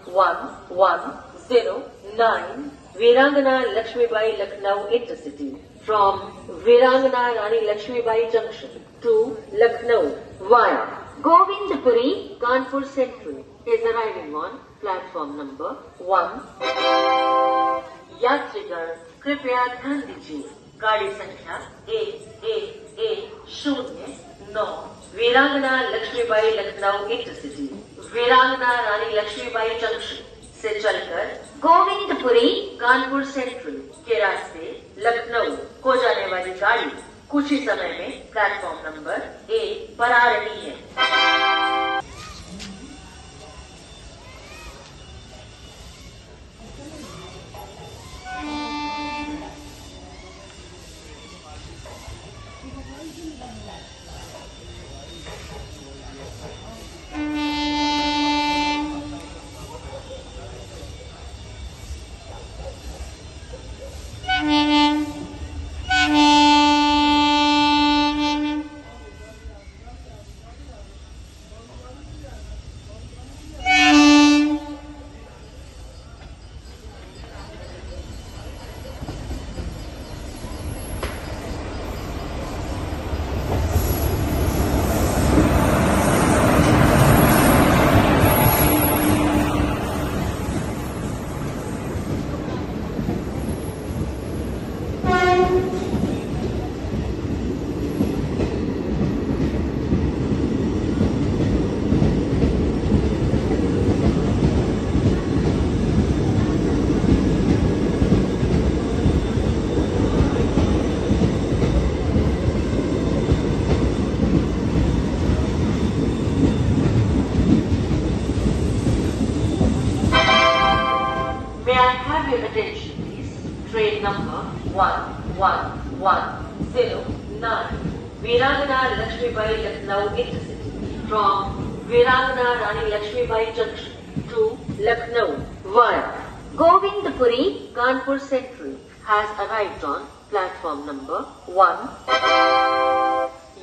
1109 Virangana Lakshmibai Lucknow Intercity from Virangana Rani Lakshmibai Junction to Lucknow via Govindpuri Kanpur Central is arriving on platform number 1. यात्रीगण कृपया ध्यान दीजिए, गाड़ी संख्या 1109 वीरांगना लक्ष्मीबाई लखनऊ इंटरसिटी वीरांगना रानी लक्ष्मीबाई जंक्शन से चलकर गोविंदपुरी कानपुर सेंट्रल के रास्ते लखनऊ को जाने वाली गाड़ी कुछ ही समय में प्लेटफॉर्म नंबर 1 पर आ रही है। Attention please. Train number 11109 Virangana Lakshmibai Lucknow Intercity from Virangana Rani Lakshmibai Junction to Lucknow via Govindpuri Kanpur Central has arrived on platform number 1.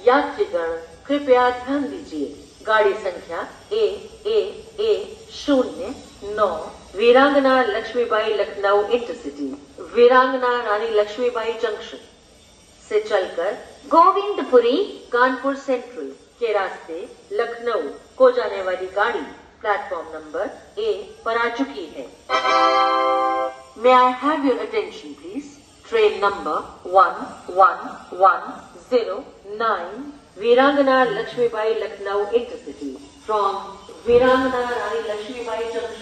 यात्रीगण कृपया ध्यान दीजिए, गाड़ी संख्या 1109 वीरांगना लक्ष्मीबाई लखनऊ इंटरसिटी वीरांगना रानी लक्ष्मीबाई जंक्शन से चलकर गोविंदपुरी कानपुर सेंट्रल के रास्ते लखनऊ को जाने वाली गाड़ी प्लेटफॉर्म नंबर 1 पर आ चुकी है। May I have your attention please? Train number 11109 Virangana Lakshmibai Lucknow Intercity from Virangana Rani Lakshmibai Junction